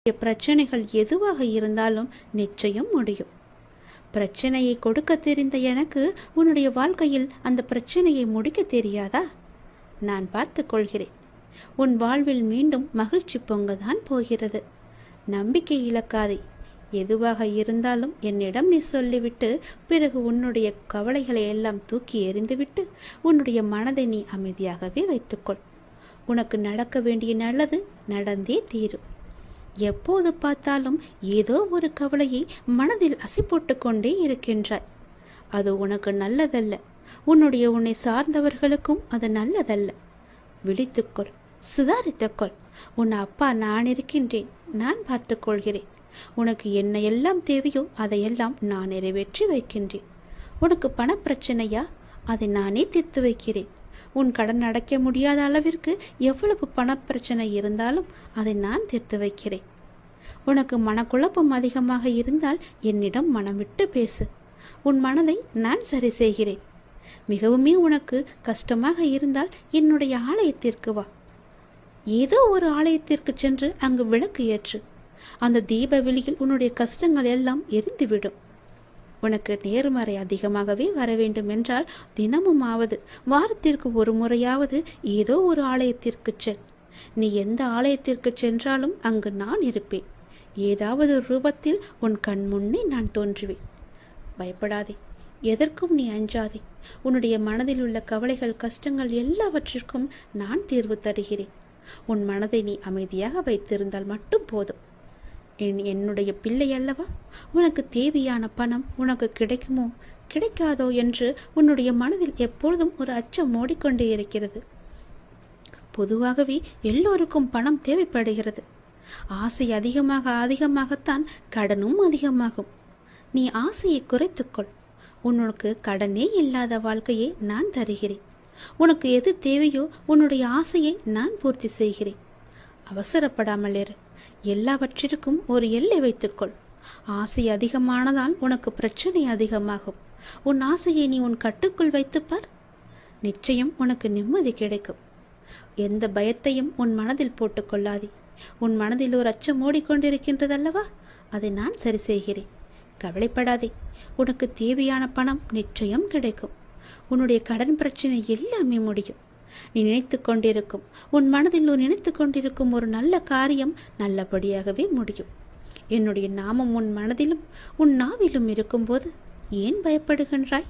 பிரச்சனைகள் எதுவாக இருந்தாலும் நிச்சயம் முடியும். பிரச்சனையை கொடுக்க தெரிந்த எனக்கு உன்னுடைய வாழ்க்கையில் அந்த பிரச்சனையை முடிக்க தெரியாதா? நான் பார்த்து கொள்கிறேன். உன் வாழ்வில் மீண்டும் மகிழ்ச்சி பொங்கதான் போகிறது. நம்பிக்கை இழக்காதே. எதுவாக இருந்தாலும் என்னிடம் நீ சொல்லிவிட்டு பிறகு உன்னுடைய கவலைகளை எல்லாம் தூக்கி எறிந்துவிட்டு உன்னுடைய மனதை நீ அமைதியாகவே வைத்துக்கொள். உனக்கு நடக்க வேண்டிய நல்லது நடந்தே தீரும். எப்போது பார்த்தாலும் ஏதோ ஒரு கவலையை மனதில் அசி போட்டு கொண்டே இருக்கின்றாய். அது உனக்கு நல்லதல்ல. உன்னை சார்ந்தவர்களுக்கும் அது நல்லதல்ல. விழித்துக்கொள், சுதாரித்துக்கொள். உன் அப்பா நான் இருக்கின்றேன். நான் பார்த்து கொள்கிறேன். உனக்கு என்ன எல்லாம் தேவையோ அதையெல்லாம் நான் நிறைவேற்றி வைக்கின்றேன். உனக்கு பணப்பிரச்சனையா? அதை நானே தீர்த்து வைக்கிறேன். உன் கடன் அடைக்க முடியாத அளவிற்கு எவ்வளவு பணப்பிரச்சனை இருந்தாலும் அதை நான் தீர்த்து வைக்கிறேன். உனக்கு மனக்குழப்பம் அதிகமாக இருந்தால் என்னிடம் மனம் விட்டு பேசு. உன் மனதை நான் சரி செய்கிறேன். மிகவுமே உனக்கு கஷ்டமாக இருந்தால் என்னுடைய ஆலயத்திற்கு வா. ஏதோ ஒரு ஆலயத்திற்கு சென்று அங்கு விளக்கு ஏற்று. அந்த தீப வெளியில் உன்னுடைய கஷ்டங்கள் எல்லாம் எரிந்துவிடும். உனக்கு நேர்மறை அதிகமாகவே வர வேண்டும் என்றால் தினமும் ஆவது வாரத்திற்கு ஒரு முறையாவது ஏதோ ஒரு ஆலயத்திற்கு செல். நீ எந்த ஆலயத்திற்கு சென்றாலும் அங்கு நான் இருப்பேன். ஏதாவது ரூபத்தில் உன் கண் முன்னே நான் தோன்றுவேன். பயப்படாதே. எதற்கும் நீ அஞ்சாதே. உன்னுடைய மனதில் உள்ள கவலைகள் கஷ்டங்கள் எல்லாவற்றிற்கும் நான் தீர்வு தருகிறேன். உன் மனதை நீ அமைதியாக வைத்திருந்தால் மட்டும் போதும். என்னுடைய பிள்ளை அல்லவா? உனக்கு தேவையான பணம் உனக்கு கிடைக்குமோ கிடைக்காதோ என்று உன்னுடைய மனதில் எப்பொழுதும் ஒரு அச்சம் ஓடிக்கொண்டே இருக்கிறது. பொதுவாகவே எல்லோருக்கும் பணம் தேவைப்படுகிறது. ஆசை அதிகமாகத்தான் கடனும் அதிகமாகும். நீ ஆசையை குறைத்துக்கொள். உனக்கு கடனே இல்லாத வாழ்க்கையை நான் தருகிறேன். உனக்கு எது தேவையோ உன்னுடைய ஆசையை நான் பூர்த்தி செய்கிறேன். அவசரப்படாமல் இரு. எல்லாவற்றிற்கும் ஒரு எல்லை வைத்துக்கொள். ஆசை அதிகமானதால் உனக்கு பிரச்சனை அதிகமாகும். உன் ஆசையை நீ உன் கட்டுக்குள் வைத்துப்பார். நிச்சயம் உனக்கு நிம்மதி கிடைக்கும். எந்த பயத்தையும் உன் மனதில் போட்டுக்கொள்ளாதே. உன் மனதில் ஒரு அச்சம் ஓடிக்கொண்டிருக்கின்றதல்லவா? அதை நான் சரி செய்கிறேன். கவலைப்படாதே. உனக்கு தேவையான பணம் நிச்சயம் கிடைக்கும். உன்னுடைய கடன் பிரச்சனை எல்லாமே முடியும். நீ நினைத்து கொண்டிருக்கும் உன் மனதில் நினைத்து கொண்டிருக்கும் ஒரு நல்ல காரியம் நல்லபடியாகவே முடியும். என்னுடைய நாமம் உன் மனதிலும் உன் நாவிலும் இருக்கும்போது ஏன் பயப்படுகின்றாய்?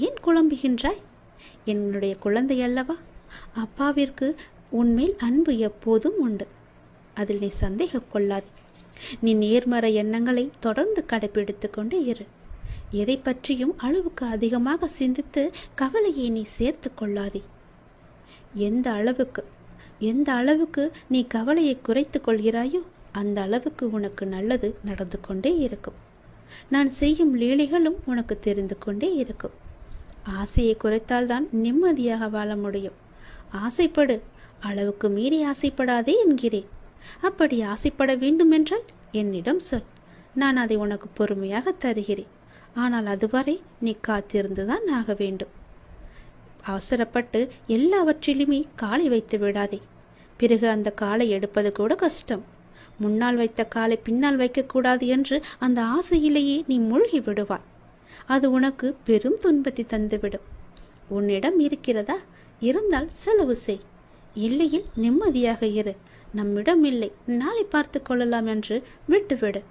ஏன் குழம்புகின்றாய்? என்னுடைய குழந்தை அல்லவா? அப்பாவிற்கு உன்மேல் அன்பு எப்போதும் உண்டு. அதில் நீ சந்தேகம் கொள்ளாதே. நீ நேர்மறை எண்ணங்களை தொடர்ந்து கடைபிடித்து கொண்டே இரு. எதை பற்றியும் அளவுக்கு அதிகமாக சிந்தித்து கவலையை நீ சேர்த்து கொள்ளாதே. எந்த அளவுக்கு நீ கவலையை குறைத்து கொள்கிறாயோ அந்த அளவுக்கு உனக்கு நல்லது நடந்து கொண்டே இருக்கும். நான் செய்யும் லீலைகளும் உனக்கு தெரிந்து கொண்டே இருக்கும். ஆசையை குறைத்தால்தான் நிம்மதியாக வாழ முடியும். ஆசைப்படு. அளவுக்கு மீறி ஆசைப்படாதே என்கிறேன். அப்படி ஆசைப்பட வேண்டும் என்றால் என்னிடம் சொல். நான் அதை உனக்கு பொறுமையாக தருகிறேன். ஆனால் அதுவரை நீ காத்திருந்துதான் ஆக வேண்டும். அவசரப்பட்டு எல்லாவற்றிலுமே காலை வைத்து விடாதே. பிறகு அந்த காலை எடுப்பது கூட கஷ்டம். முன்னால் வைத்த காலை பின்னால் வைக்கக்கூடாது என்று அந்த ஆசையிலேயே நீ மூழ்கி விடுவாய். அது உனக்கு பெரும் துன்பத்தை தந்துவிடும். உன்னிடம் இருக்கிறதா? இருந்தால் செலவு செய். இல்லையில் நிம்மதியாக இரு. நம்மிடம் இல்லை, நாளை பார்த்து கொள்ளலாம் என்று விட்டுவிடு.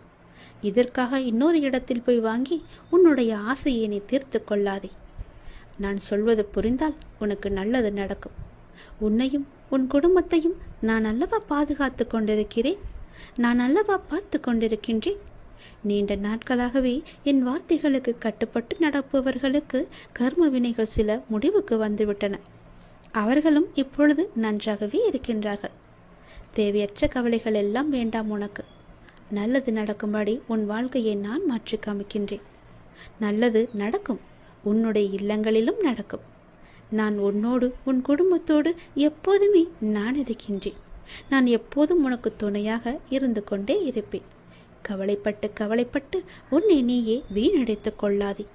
இதற்காக இன்னொரு இடத்தில் போய் வாங்கி உன்னுடைய ஆசையை நீ தீர்த்து கொள்ளாதே. நான் சொல்வது புரிந்தால் உனக்கு நல்லது நடக்கும். உன்னையும் உன் குடும்பத்தையும் நான் அல்லவா பாதுகாத்து கொண்டிருக்கிறேன். நான் அல்லவா பார்த்து கொண்டிருக்கின்றேன். நீண்ட நாட்களாகவே என் வார்த்தைகளுக்கு கட்டுப்பட்டு நடப்பவர்களுக்கு கர்ம வினைகள் சில முடிவுக்கு வந்துவிட்டன. அவர்களும் இப்பொழுது நன்றாகவே இருக்கின்றார்கள். தேவையற்ற கவலைகள் எல்லாம் வேண்டாம் உனக்கு. நல்லது நடக்கும்படி உன் வாழ்க்கையை நான் மாற்றி காமிக்கின்றேன். நல்லது நடக்கும். உன்னுடைய இல்லங்களிலும் நடக்கும். நான் உன்னோடு உன் குடும்பத்தோடு எப்போதுமே நான் இருக்கின்றேன். நான் எப்போதும் உனக்கு துணையாக இருந்து கொண்டே இருப்பேன். கவலைப்பட்டு உன்னை நீயே வீணடைத்து கொள்ளாதே.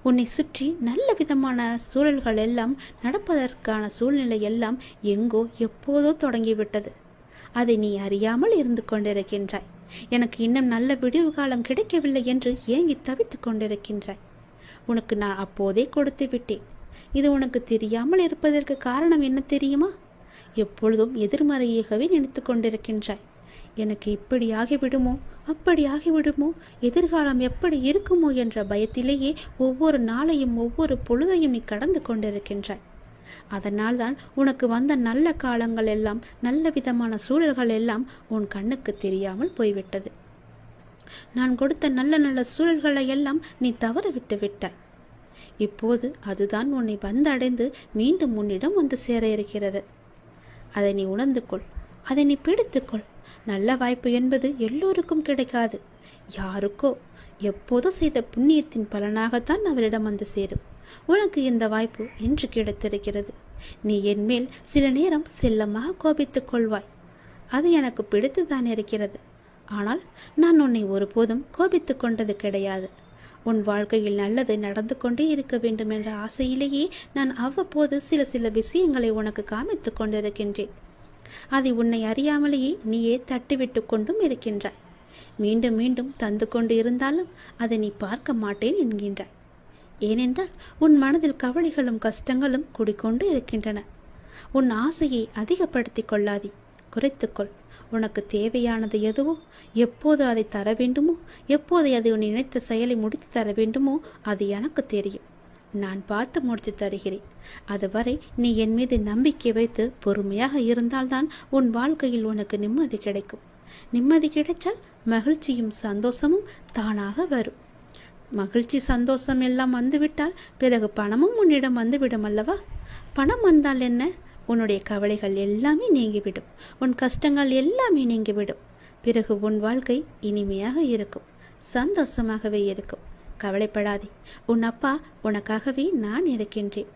உன்னை சுற்றி நல்ல விதமான சூழல்கள் எல்லாம் நடப்பதற்கான சூழ்நிலை எல்லாம் எங்கோ எப்போதோ தொடங்கிவிட்டது. அதை நீ அறியாமல் இருந்து கொண்டிருக்கின்றாய். எனக்கு இன்னும் நல்ல விடிவு காலம் கிடைக்கவில்லை என்று ஏங்கி தவித்துக் கொண்டிருக்கின்றாய். உனக்கு நான் அப்போதே கொடுத்து விட்டேன். இது உனக்கு தெரியாமல் இருப்பதற்கு காரணம் என்ன தெரியுமா? எப்பொழுதும் எதிர்மறையாகவே நினைத்து கொண்டிருக்கின்றாய். எனக்கு இப்படி ஆகிவிடுமோ, அப்படி ஆகிவிடுமோ, எதிர்காலம் எப்படி இருக்குமோ என்ற பயத்திலேயே ஒவ்வொரு நாளையும் ஒவ்வொரு பொழுதையும் நீ கடந்து கொண்டிருக்கின்றாய். அதனால்தான் உனக்கு வந்த நல்ல காலங்கள் எல்லாம், நல்ல விதமான சூழல்கள் எல்லாம் உன் கண்ணுக்கு தெரியாமல் போய்விட்டது. நான் கொடுத்த நல்ல நல்ல சூழல்களை எல்லாம் நீ தவற விட்டு விட்டாய். இப்போது அதுதான் உன்னை வந்தடைந்து மீண்டும் உன்னிடம் வந்து சேர இருக்கிறது. அதை நீ உணர்ந்து கொள், அதை நீ பிடித்துக்கொள். நல்ல வாய்ப்பு என்பது எல்லோருக்கும் கிடைக்காது. யாருக்கோ எப்போதோ செய்த புண்ணியத்தின் பலனாகத்தான் அவரிடம் வந்து சேரும். உனக்கு இந்த வாய்ப்பு இன்று கிடைத்திருக்கிறது. நீ என் மேல் சில நேரம் செல்லமாக கோபித்துக் கொள்வாய். அது எனக்கு பிடித்துதான் இருக்கிறது. ஆனால் நான் உன்னை ஒருபோதும் கோபித்துக் கொண்டது கிடையாது. உன் வாழ்க்கையில் நல்லது நடந்து கொண்டே இருக்க வேண்டும் என்ற ஆசையிலேயே நான் அவ்வப்போது சில விஷயங்களை உனக்கு காமித்துக் கொண்டிருக்கின்றேன். அதை உன்னை அறியாமலேயே நீயே தட்டிவிட்டு கொண்டும் இருக்கின்றாய். மீண்டும் மீண்டும் தந்து கொண்டு இருந்தாலும் அதை நீ பார்க்க மாட்டேன் என்கின்றாய். ஏனென்றால் உன் மனதில் கவலைகளும் கஷ்டங்களும் குடிக்கொண்டு இருக்கின்றன. உன் ஆசையை அதிகப்படுத்தி கொள்ளாதே, குறைத்துக்கொள். உனக்கு தேவையானது எதுவோ, எப்போது அதை தர வேண்டுமோ, எப்போது அதை உன் நினைத்த செயலை முடித்து தர வேண்டுமோ அது எனக்கு தெரியும். நான் பார்த்து முடித்து தருகிறேன். அதுவரை நீ என் மீது நம்பிக்கை வைத்து பொறுமையாக இருந்தால்தான் உன் வாழ்க்கையில் உனக்கு நிம்மதி கிடைக்கும். நிம்மதி கிடைச்சால் மகிழ்ச்சியும் சந்தோஷமும் தானாக வரும். மகிழ்ச்சி சந்தோஷம் எல்லாம் வந்துவிட்டால் பிறகு பணமும் உன்னிடம் வந்துவிடும் அல்லவா? பணம் வந்தால் என்ன? உன்னுடைய கவலைகள் எல்லாமே நீங்கிவிடும். உன் கஷ்டங்கள் எல்லாமே நீங்கிவிடும். பிறகு உன் வாழ்க்கை இனிமையாக இருக்கும், சந்தோஷமாகவே இருக்கும். கவலைப்படாதே. உன் அப்பா உனக்காகவே நான் இருக்கின்றேன்.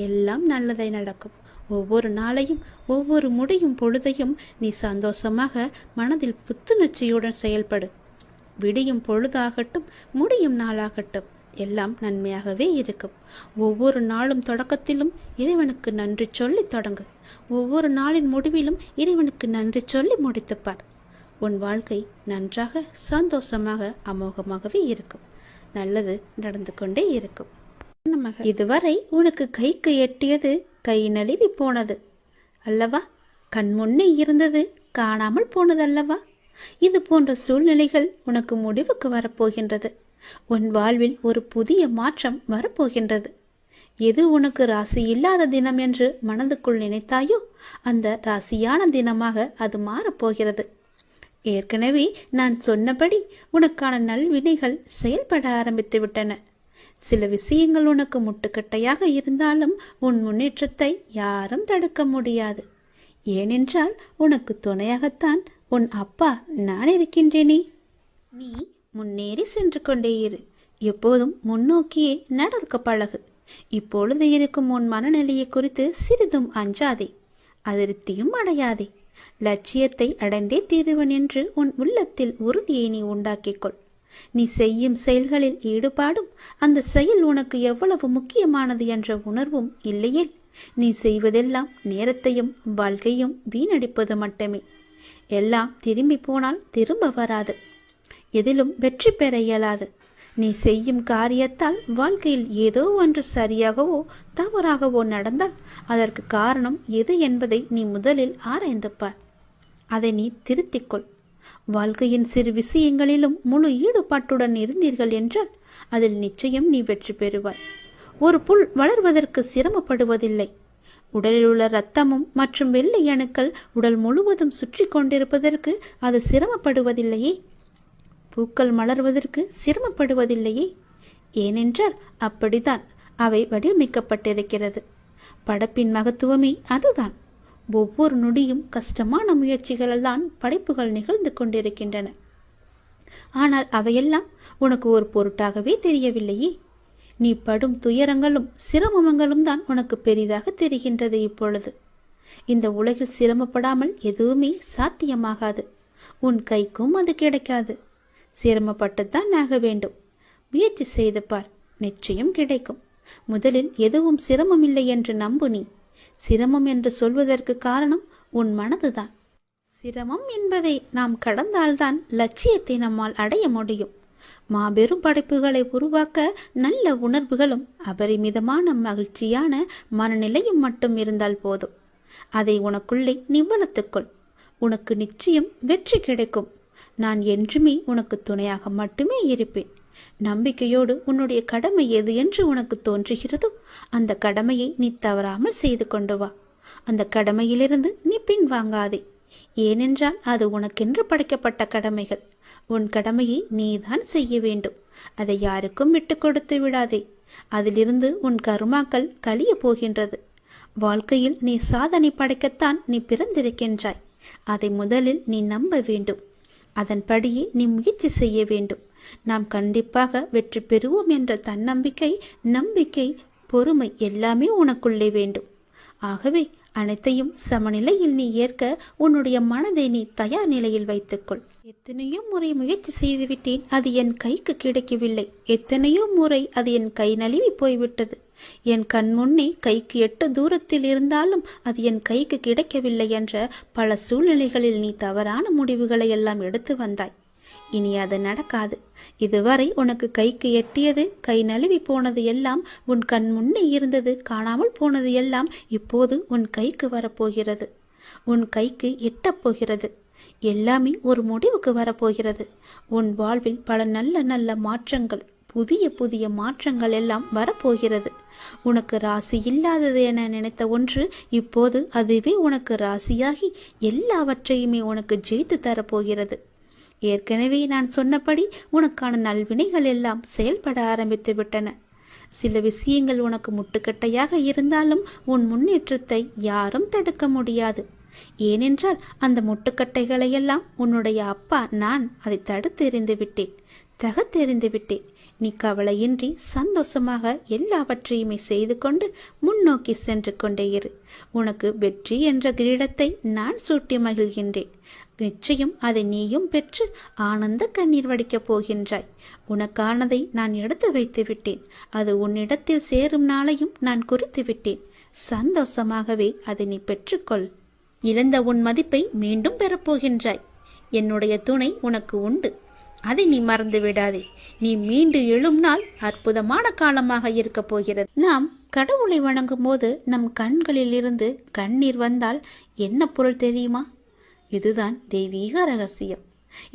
எல்லாம் நல்லதை நடக்கும். ஒவ்வொரு நாளையும் ஒவ்வொரு முடியும் பொழுதையும் நீ சந்தோஷமாக மனதில் புத்துணர்ச்சியுடன் செயல்படு. விடியும் பொழுதாகட்டும், முடியும் நாளாகட்டும், எல்லாம் நன்மையாகவே இருக்கும். ஒவ்வொரு நாளும் தொடக்கத்திலும் இறைவனுக்கு நன்றி சொல்லி தொடங்கு. ஒவ்வொரு நாளின் முடிவிலும் இறைவனுக்கு நன்றி சொல்லி முடித்துப்பார். உன் வாழ்க்கை நன்றாக சந்தோஷமாக அமோகமாகவே இருக்கும். நல்லது நடந்து கொண்டே இருக்கும். இதுவரை உனக்கு கைக்கு எட்டியது கை நழுவி போனது அல்லவா? கண் முன்னே இருந்தது காணாமல் போனது அல்லவா? இது போன்ற சூழ்நிலைகள் உனக்கு முடிவுக்கு வரப்போகின்றது. உன் வாழ்வில் ஒரு புதிய மாற்றம் வரப்போகின்றது. எது உனக்கு ராசி இல்லாத தினம் என்று மனதுக்குள் நினைத்தாயோ அந்த ராசியான தினமாக அது மாறப்போகிறது. ஏற்கனவே நான் சொன்னபடி உனக்கான நல்வினைகள் செயல்பட ஆரம்பித்து விட்டன. சில விஷயங்கள் உனக்கு முட்டுக்கட்டையாக இருந்தாலும் உன் முன்னேற்றத்தை யாரும் தடுக்க முடியாது. ஏனென்றால் உனக்கு துணையாகத்தான் உன் அப்பா நான் இருக்கின்றேனே. நீ முன்னேறி சென்று கொண்டே இரு. எப்போதும் முன்னோக்கியே நடக்க பழகு. இப்பொழுது இருக்கும் உன் மனநிலையை குறித்து சிறிதும் அஞ்சாதே, அதிருப்தியும் அடையாதே. லட்சியத்தை அடைந்தே தீருவன் என்று உன் உள்ளத்தில் உறுதியை நீ உண்டாக்கிக்கொள். நீ செய்யும் செயல்களில் ஈடுபாடும் அந்த செயல் உனக்கு எவ்வளவு முக்கியமானது என்ற உணர்வும் இல்லையே, நீ செய்வதெல்லாம் நேரத்தையும் வாழ்க்கையும் வீணடிப்பது மட்டுமே. எல்லாம் திரும்பி போனால் திரும்ப வராது. எதிலும் வெற்றி பெற இயலாது. நீ செய்யும் காரியத்தால் வாழ்க்கையில் ஏதோ ஒன்று சரியாகவோ தவறாகவோ நடந்தால் அதற்கு காரணம் எது என்பதை நீ முதலில் ஆராய்ந்து பார். அதை நீ திருத்திக்கொள். வாழ்க்கையின் சிறு விஷயங்களிலும் முழு ஈடுபாட்டுடன் இருந்தீர்கள் என்றால் அதில் நிச்சயம் நீ வெற்றி பெறுவாய். ஒரு புல் வளர்வதற்கு சிரமப்படுவதில்லை. உடலில் உள்ள இரத்தமும் மற்றும் வெள்ளை அணுக்கள் உடல் முழுவதும் சுற்றி கொண்டிருப்பதற்கு அது சிரமப்படுவதில்லையே. பூக்கள் மலர்வதற்கு சிரமப்படுவதில்லையே. ஏனென்றால் அப்படித்தான் அவை வடிவமைக்கப்பட்டிருக்கிறது. படைப்பின் மகத்துவமே அதுதான். ஒவ்வொரு நொடியும் கஷ்டமான முயற்சிகளால் தான் படைப்புகள் நிகழ்ந்து கொண்டிருக்கின்றன. ஆனால் அவையெல்லாம் உனக்கு ஒரு பொருட்டாகவே தெரியவில்லையே. நீ படும் துயரங்களும் சிரமங்களும் தான் உனக்கு பெரிதாக தெரிகின்றது. இப்பொழுது இந்த உலகில் சிரமப்படாமல் எதுவுமே சாத்தியமாகாது. உன் கைக்கும் அது கிடைக்காது. சிரமப்பட்டுத்தான் ஆக வேண்டும். முயற்சி செய்து பார், நிச்சயம் கிடைக்கும். முதலில் எதுவும் சிரமமில்லை என்று நம்பு. நீ சிரமம் என்று சொல்வதற்கு காரணம் உன் மனதுதான். சிரமம் என்பதை நாம் கடந்தால்தான் லட்சியத்தை நம்மால் அடைய முடியும். மாபெரும் படைப்புகளை உருவாக்க நல்ல உணர்வுகளும் அபரிமிதமான மகிழ்ச்சியான மனநிலையும் மட்டும் இருந்தால் போதும். அதை உனக்குள்ளே நீ வளர்த்துக்கொள். உனக்கு நிச்சயம் வெற்றி கிடைக்கும். நான் என்றுமே உனக்கு துணையாக மட்டுமே இருப்பேன். நம்பிக்கையோடு உன்னுடைய கடமை எது என்று உனக்கு தோன்றுகிறதோ அந்த கடமையை நீ தவறாமல் செய்து கொண்டு வா. அந்த கடமையிலிருந்து நீ பின்வாங்காதே. ஏனென்றால் அது உனக்கென்று படைக்கப்பட்ட கடமைகள். உன் கடமையை நீதான் செய்ய வேண்டும். அதை யாருக்கும் விட்டு கொடுத்து விடாதே. அதிலிருந்து உன் கர்மாக்கள் கழிய போகின்றது. வாழ்க்கையில் நீ சாதனை படைக்கத்தான் நீ பிறந்திருக்கின்றாய். அதை முதலில் நீ நம்ப வேண்டும். அதன்படியே நீ முயற்சி செய்ய வேண்டும். நாம் கண்டிப்பாக வெற்றி பெறுவோம் என்ற தன்னம்பிக்கை, நம்பிக்கை, பொறுமை எல்லாமே உனக்குள்ளே வேண்டும். ஆகவே அனைத்தையும் சமநிலையில் நீ ஏற்க உன்னுடைய மனதை நீ தயார் நிலையில் வைத்துக்கொள். எத்தனையோ முறை முயற்சி செய்துவிட்டேன், அது என் கைக்கு கிடைக்கவில்லை. எத்தனையோ முறை அது என் கை நழுவி போய்விட்டது. என் கண் முன்னே கைக்கு எட்ட தூரத்தில் இருந்தாலும் அது என் கைக்கு கிடைக்கவில்லை என்ற பல சூழ்நிலைகளில் நீ தவறான முடிவுகளை எல்லாம் எடுத்து வந்தாய். இனி அது நடக்காது. இதுவரை உனக்கு கைக்கு எட்டியது, கை நழுவி போனது எல்லாம், உன் கண் முன்னே இருந்தது, காணாமல் போனது எல்லாம் இப்போது உன் கைக்கு வரப்போகிறது. உன் கைக்கு எட்டப் போகிறது. எல்லாமே ஒரு முடிவுக்கு வரப்போகிறது. உன் வாழ்வில் பல நல்ல நல்ல மாற்றங்கள், புதிய புதிய மாற்றங்கள் எல்லாம் வரப்போகிறது. உனக்கு ராசி இல்லாதது என நினைத்த ஒன்று இப்போது அதுவே உனக்கு ராசியாகி எல்லாவற்றையுமே உனக்கு ஜெயித்து தரப்போகிறது. ஏற்கனவே நான் சொன்னபடி உனக்கான நல்வினைகள் எல்லாம் செயல்பட ஆரம்பித்து விட்டன. சில விஷயங்கள் உனக்கு முட்டுக்கட்டையாக இருந்தாலும் உன் முன்னேற்றத்தை யாரும் தடுக்க முடியாது. ஏனென்றால் அந்த முட்டுக்கட்டைகளை எல்லாம் உன்னுடைய அப்பா நான் அதை தடுத்து எறிந்து விட்டேன், தகர்த்தெறிந்து விட்டேன். நீ கவலையின்றி சந்தோஷமாக எல்லாவற்றையுமே செய்து கொண்டு முன்னோக்கி சென்று கொண்டே இரு. உனக்கு வெற்றி என்ற கிரீடத்தை நான் சூட்டி மகிழ்கின்றேன். நிச்சயம் அதை நீயும் பெற்று ஆனந்த கண்ணீர் வடிக்கப் போகின்றாய். உனக்கானதை நான் எடுத்து வைத்து விட்டேன். அது உன்னிடத்தில் சேரும் நாளையும் நான் குறித்து விட்டேன். சந்தோஷமாகவே அதை நீ பெற்றுக்கொள். இழந்த உன் மதிப்பை மீண்டும் பெறப்போகின்றாய். என்னுடைய துணை உனக்கு உண்டு. அதை நீ மறந்து விடாதே. நீ மீண்டு எழும் நாள் அற்புதமான காலமாக இருக்க போகிறது. நாம் கடவுளை வணங்கும் போது நம் கண்களில் இருந்து கண்ணீர் வந்தால் என்ன பொருள் தெரியுமா? இதுதான் தெய்வீக ரகசியம்.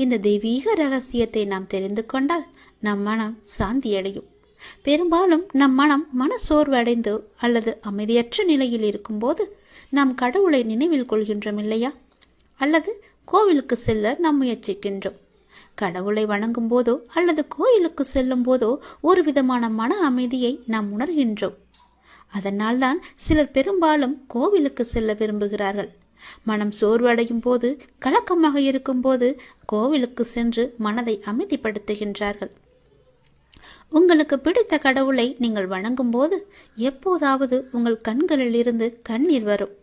இந்த தெய்வீக ரகசியத்தை நாம் தெரிந்து கொண்டால் நம் மனம் சாந்தியடையும். பெரும்பாலும் நம் மன சோர்வு அடைந்து அல்லது அமைதியற்ற நிலையில் இருக்கும்போது நாம் கடவுளை நினைவில் கொள்கின்றோம் இல்லையா? அல்லது கோவிலுக்கு செல்ல நாம் முயற்சிக்கின்றோம். கடவுளை வணங்கும் போதோ அல்லது கோயிலுக்கு செல்லும் போதோ ஒரு விதமான மன அமைதியை நாம் உணர்கின்றோம். அதனால்தான் சிலர் பெரும்பாலும் கோவிலுக்கு செல்ல விரும்புகிறார்கள். மனம் சோர்வடையும் போது, கலக்கமாக இருக்கும் போது கோவிலுக்கு சென்று மனதை அமைதிப்படுத்துகின்றார்கள். உங்களுக்கு பிடித்த கடவுளை நீங்கள் வணங்கும் போது எப்போதாவது உங்கள் கண்களில் இருந்து கண்ணீர் வரும்.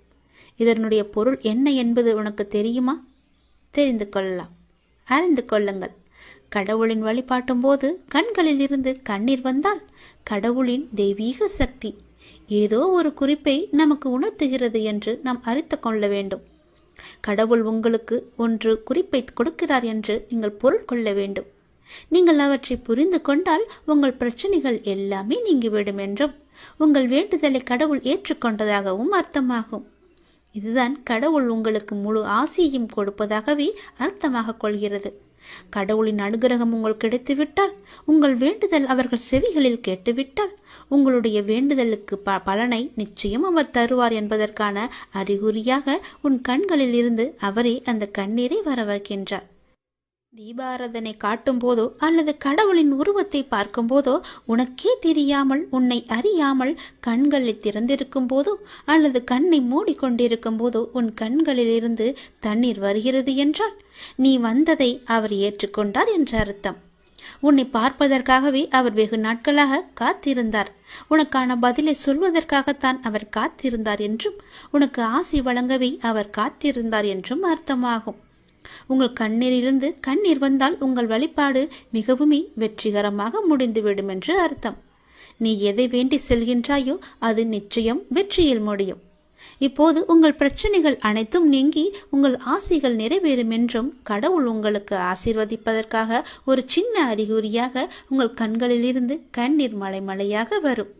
இதனுடைய பொருள் என்ன என்பது உனக்கு தெரியுமா? தெரிந்து கொள்ளலாம், அறிந்து கொள்ளுங்கள். கடவுளின் வழிபாட்டும் போது கண்களில் இருந்து கண்ணீர் வந்தால் கடவுளின் தெய்வீக சக்தி ஏதோ ஒரு குறிப்பை நமக்கு உணர்த்துகிறது என்று நாம் அறிந்து கொள்ள வேண்டும். கடவுள் உங்களுக்கு ஒன்று குறிப்பை கொடுக்கிறார் என்று நீங்கள் பொருள் கொள்ள வேண்டும். நீங்கள் அவற்றை புரிந்து கொண்டால் உங்கள் பிரச்சனைகள் எல்லாமே நீங்கிவிடும் என்றும் உங்கள் வேண்டுதலை கடவுள் ஏற்றுக்கொண்டதாகவும் அர்த்தமாகும். இதுதான் கடவுள் உங்களுக்கு முழு ஆசியையும் கொடுப்பதாகவே அர்த்தமாக கொள்கிறது. கடவுளின் அனுகிரகம் உங்களுக்கு கிடைத்துவிட்டால், உங்கள் வேண்டுதல் அவர்கள் செவிகளில் கேட்டுவிட்டால், உங்களுடைய வேண்டுதலுக்கு பலனை நிச்சயம் அவர் தருவார் என்பதற்கான அறிகுறியாக உன் கண்களில் இருந்து அவரே அந்த கண்ணீரை வரவழைக்கின்றார். தீபாராதனை காட்டும் போதோ அல்லது கடவுளின் உருவத்தை பார்க்கும் போதோ உனக்கே தெரியாமல், உன்னை அறியாமல் கண்களை திறந்திருக்கும் போதோ அல்லது கண்ணை மூடிக்கொண்டிருக்கும் போதோ உன் கண்களில் இருந்து தண்ணீர் வருகிறது என்றால் நீ வந்ததை அவர் ஏற்றுக்கொண்டார் என்ற அர்த்தம். உன்னை பார்ப்பதற்காகவே அவர் வெகு நாட்களாக காத்திருந்தார். உனக்கான பதிலை சொல்வதற்காகத்தான் அவர் காத்திருந்தார் என்றும், உனக்கு ஆசி வழங்கவே அவர் காத்திருந்தார் என்றும் அர்த்தமாகும். உங்கள் கண்ணீரிலிருந்து கண்ணீர் வந்தால் உங்கள் வழிபாடு மிகவுமே வெற்றிகரமாக முடிந்துவிடும் என்று அர்த்தம். நீ எதை வேண்டி செல்கின்றாயோ அது நிச்சயம் வெற்றியில் முடியும். இப்போது உங்கள் பிரச்சனைகள் அனைத்தும் நீங்கி உங்கள் ஆசைகள் நிறைவேறும் என்றும் கடவுள் உங்களுக்கு ஆசீர்வதிப்பதற்காக ஒரு சின்ன அறிகுறியாக உங்கள் கண்களிலிருந்து கண்ணீர் மலை மலையாக வரும்.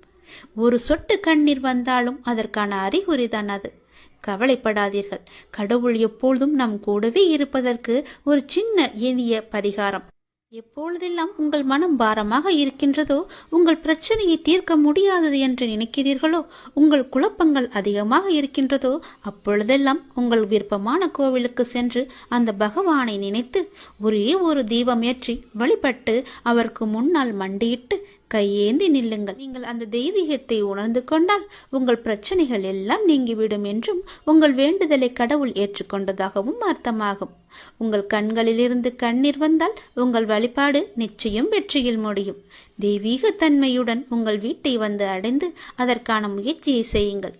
ஒரு சொட்டு கண்ணீர் வந்தாலும் அதற்கான அறிகுறிதான் அது. கவலைப்படாதீர்கள். கடவுள் எப்பொழுதும் நம் கூடவே இருப்பதற்கு ஒரு சின்ன எளிய பரிகாரம். எப்பொழுதெல்லாம் உங்கள் மனம் பாரமாக இருக்கின்றதோ, உங்கள் பிரச்சனையை தீர்க்க முடியாதது என்று நினைக்கிறீர்களோ, உங்கள் குழப்பங்கள் அதிகமாக இருக்கின்றதோ, அப்பொழுதெல்லாம் உங்கள் விருப்பமான கோவிலுக்கு சென்று அந்த பகவானை நினைத்து ஒரே ஒரு தீபம் ஏற்றி வழிபட்டு அவருக்கு முன்னால் மண்டியிட்டு கையேந்தி நில்லுங்கள். நீங்கள் அந்த தெய்வீகத்தை உணர்ந்து கொண்டால் உங்கள் பிரச்சனைகள் எல்லாம் நீங்கிவிடும் என்றும் உங்கள் வேண்டுதலை கடவுள் ஏற்றுக்கொண்டதாகவும் அர்த்தமாகும். உங்கள் கண்களிலிருந்து கண்ணீர் வந்தால் உங்கள் வழிபாடு நிச்சயம் வெற்றியில் முடியும். தெய்வீக தன்மையுடன் உங்கள் வீட்டை வந்து அடைந்து அதற்கான முயற்சியை செய்யுங்கள்.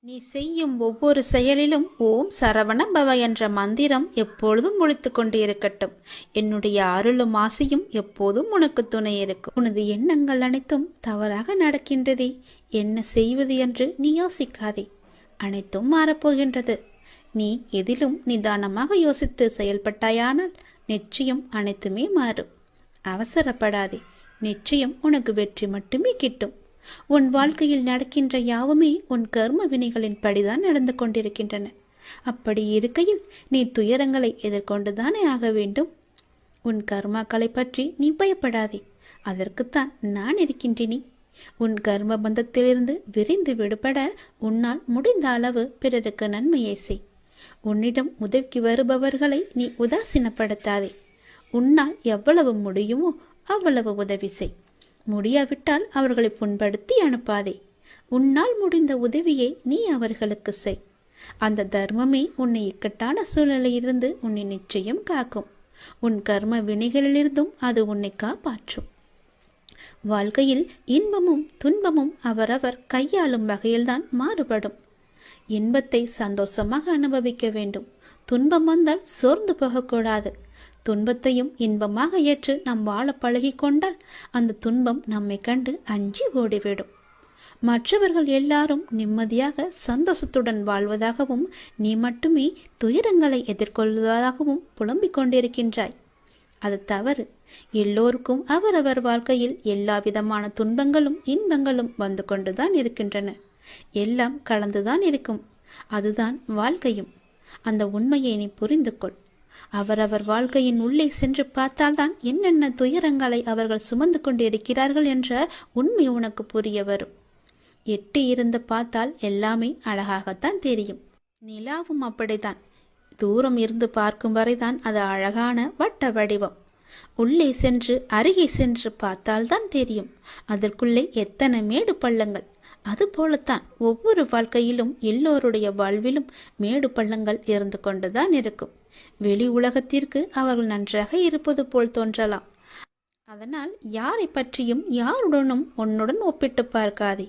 நீ செய்யும் ஒவ்வொரு செயலிலும் ஓம் சரவண பவ என்ற மந்திரம் எப்பொழுதும் ஒலித்து கொண்டு இருக்கட்டும். என்னுடைய அருளும் ஆசையும் எப்போதும் உனக்கு துணை இருக்கும். உனது எண்ணங்கள் அனைத்தும் தவறாக நடக்கின்றதே, என்ன செய்வது என்று நீ யோசிக்காதே. அனைத்தும் மாறப்போகின்றது. நீ எதிலும் நிதானமாக யோசித்து செயல்பட்டாயானால் நிச்சயம் அனைத்துமே மாறும். அவசரப்படாதே. நிச்சயம் உனக்கு வெற்றி மட்டுமே கிட்டும். உன் வாழ்க்கையில் நடக்கின்ற யாவுமே உன் கர்ம வினைகளின் படிதான் நடந்து கொண்டிருக்கின்றன. அப்படி இருக்கையில் நீ துயரங்களை எதிர்கொண்டுதானே ஆக வேண்டும். உன் கர்மாக்களை பற்றி நீ பயப்படாதே. அதற்குத்தான் நான் இருக்கின்றேன். உன் கர்ம பந்தத்திலிருந்து விரைந்து விடுபட உன்னால் முடிந்த அளவு பிறருக்கு நன்மையை செய். உன்னிடம் உதவிக்கு வருபவர்களை நீ உதாசீனப்படுத்தாதே. உன்னால் எவ்வளவு முடியுமோ அவ்வளவு உதவி செய். முடியாவிட்டால் அவர்களை புண்படுத்தி அனுப்பாதே. உன்னால் முடிந்த உதவியை நீ அவர்களுக்கு செய். அந்த தர்மமே உன்னை இக்கட்டான சூழ்நிலையிலிருந்து உன்னை நிச்சயம் காக்கும். உன் கர்ம வினைகளிலிருந்தும் அது உன்னை காப்பாற்றும். வாழ்க்கையில் இன்பமும் துன்பமும் அவரவர் கையாளும் வகையில்தான் மாறுபடும். இன்பத்தை சந்தோஷமாக அனுபவிக்க வேண்டும். துன்பம் வந்தால் சோர்ந்து போகக்கூடாது. துன்பத்தையும் இன்பமாக ஏற்று நாம் வாழ பழகி கொண்டால் அந்த துன்பம் நம்மை கண்டு அஞ்சி ஓடிவிடும். மற்றவர்கள் எல்லாரும் நிம்மதியாக சந்தோஷத்துடன் வாழ்வதாகவும் நீ மட்டுமே துயரங்களை எதிர்கொள்வதாகவும் புலம்பிக் கொண்டிருக்கின்றாய். அது தவறு. எல்லோருக்கும் அவரவர் வாழ்க்கையில் எல்லா விதமான துன்பங்களும் இன்பங்களும் வந்து கொண்டுதான் இருக்கின்றன. எல்லாம் கலந்துதான் இருக்கும். அதுதான் வாழ்க்கையும். அந்த உண்மையை நீ புரிந்து கொள். அவரவர் வாழ்க்கையின் உள்ளே சென்று பார்த்தால்தான் என்னென்ன துயரங்களை அவர்கள் சுமந்து கொண்டு இருக்கிறார்கள் என்ற உண்மை உனக்கு புரிய வரும். எட்டி இருந்து பார்த்தால் எல்லாமே அழகாகத்தான் தெரியும். நிலாவும் அப்படித்தான். தூரம் இருந்து பார்க்கும் வரைதான் அது அழகான வட்ட வடிவம். உள்ளே சென்று அருகே சென்று பார்த்தால்தான் தெரியும் அதற்குள்ளே எத்தனை மேடு பள்ளங்கள். அதுபோலத்தான் ஒவ்வொரு வாழ்க்கையிலும் எல்லோருடைய வாழ்விலும் மேடு பள்ளங்கள் இருந்து கொண்டுதான் இருக்கும். வெளி உலகத்திற்கு அவர்கள் நன்றாக இருப்பது போல் தோன்றலாம். அதனால் யாரை பற்றியும் யாருடனும் உன்னுடன் ஒப்பிட்டு பார்க்காதே.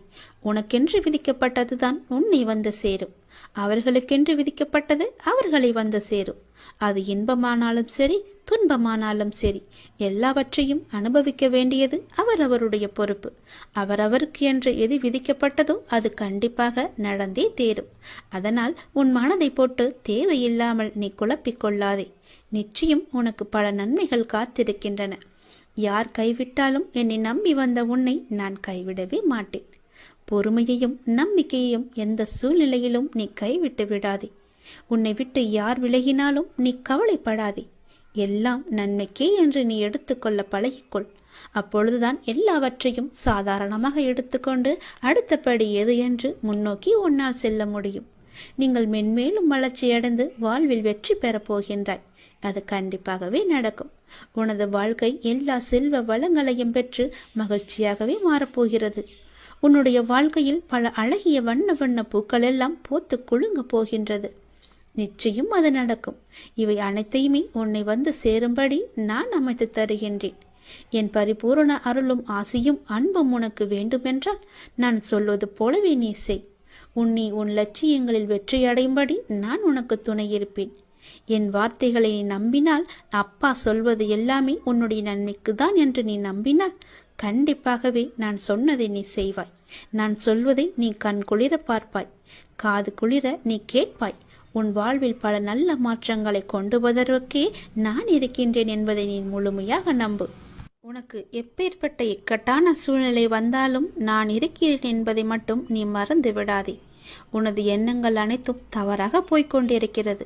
உனக்கென்று விதிக்கப்பட்டதுதான் உன்னை வந்து சேரும். அவர்களுக்கென்று விதிக்கப்பட்டது அவர்களை வந்து சேரும். அது இன்பமானாலும் சரி துன்பமானாலும் சரி எல்லாவற்றையும் அனுபவிக்க வேண்டியது அவரவருடைய பொறுப்பு. அவரவருக்கு என்று எது விதிக்கப்பட்டதோ அது கண்டிப்பாக நடந்தே தேரும். அதனால் உன் மனதை போட்டு தேவையில்லாமல் நீ குழப்பிக் கொள்ளாதே. நிச்சயம் உனக்கு பல நன்மைகள் காத்திருக்கின்றன. யார் கைவிட்டாலும் என்னை நம்பி வந்த உன்னை நான் கைவிடவே மாட்டேன். பொறுமையையும் நம்பிக்கையையும் எந்த சூழ்நிலையிலும் நீ கைவிட்டு விடாதே. உன்னை விட்டு யார் விலகினாலும் நீ கவலைப்படாதே. எல்லாம் நன்மைக்கே என்று நீ எடுத்துக்கொள்ள பழகிக்கொள். அப்பொழுதுதான் எல்லாவற்றையும் சாதாரணமாக எடுத்துக்கொண்டு அடுத்தபடி எது என்று முன்னோக்கி உன்னால் செல்ல முடியும். நீங்கள் மென்மேலும் வளர்ச்சியடைந்து வாழ்வில் வெற்றி பெறப் போகின்றாய். அது கண்டிப்பாகவே நடக்கும். உனது வாழ்க்கை எல்லா செல்வ வளங்களையும் பெற்று மகிழ்ச்சியாகவே மாறப்போகிறது. உன்னுடைய வாழ்க்கையில் பல அழகிய வண்ண வண்ண பூக்கள் எல்லாம் பூத்து குலுங்க போகின்றது. நிச்சயம் அது நடக்கும். இவை அனைத்தையுமே உன்னை வந்து சேரும்படி நான் அமைத்து தருகின்றேன். என் பரிபூரண அருளும் ஆசையும் அன்பும் உனக்கு வேண்டுமென்றால் நான் சொல்வது போலவே நீ செய். உன்னை உன் லட்சியங்களில் வெற்றியடையும்படி நான் உனக்கு துணை இருப்பேன். என் வார்த்தைகளை நீ நம்பினால், அப்பா சொல்வது எல்லாமே உன்னுடைய நன்மைக்கு தான் என்று நீ நம்பினால் கண்டிப்பாகவே நான் சொன்னதை நீ செய்வாய். நான் சொல்வதை நீ கண் குளிர பார்ப்பாய். காது குளிர நீ கேட்பாய். உன் வாழ்வில் பல நல்ல மாற்றங்களை கொண்டு வருவதற்கே நான் இருக்கின்றேன் என்பதை நீ முழுமையாக நம்பு. உனக்கு எப்பேற்பட்ட இக்கட்டான சூழ்நிலை வந்தாலும் நான் இருக்கிறேன் என்பதை மட்டும் நீ மறந்து விடாதே. உனது எண்ணங்கள் அனைத்தும் தவறாக போய்க் கொண்டிருக்கிறது.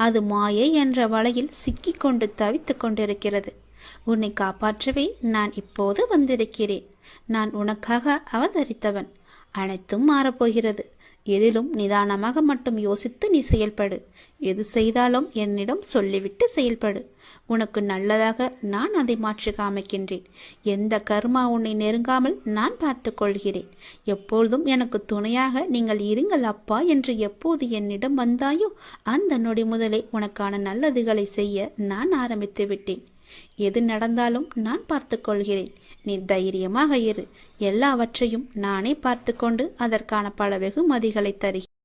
அது மாயை என்ற வலையில் சிக்கிக்கொண்டு தவித்து கொண்டிருக்கிறது. உன்னை காப்பாற்றவே நான் இப்போது வந்திருக்கிறேன். நான் உனக்காக அவதரித்தவன். அனைத்தும் மாறப்போகிறது. எதிலும் நிதானமாக மட்டும் யோசித்து நீ செயல்படு. எது செய்தாலும் என்னிடம் சொல்லிவிட்டு செயல்படு. உனக்கு நல்லதாக நான் அதை மாற்றி காமிக்கின்றேன். எந்த கர்மா உன்னை நெருங்காமல் நான் பார்த்து கொள்கிறேன். எப்பொழுதும் எனக்கு துணையாக நீங்கள் இருங்கள் அப்பா என்று எப்போது என்னிடம் வந்தாயோ அந்த நொடி முதலே உனக்கான நல்லதுகளை செய்ய நான் ஆரம்பித்து விட்டேன். எது நடந்தாலும் நான் பார்த்து கொள்கிறேன். நீ தைரியமாக இரு. எல்லாவற்றையும் நானே பார்த்து கொண்டு அதற்கான பல வெகுமதிகளை தருகிறேன்.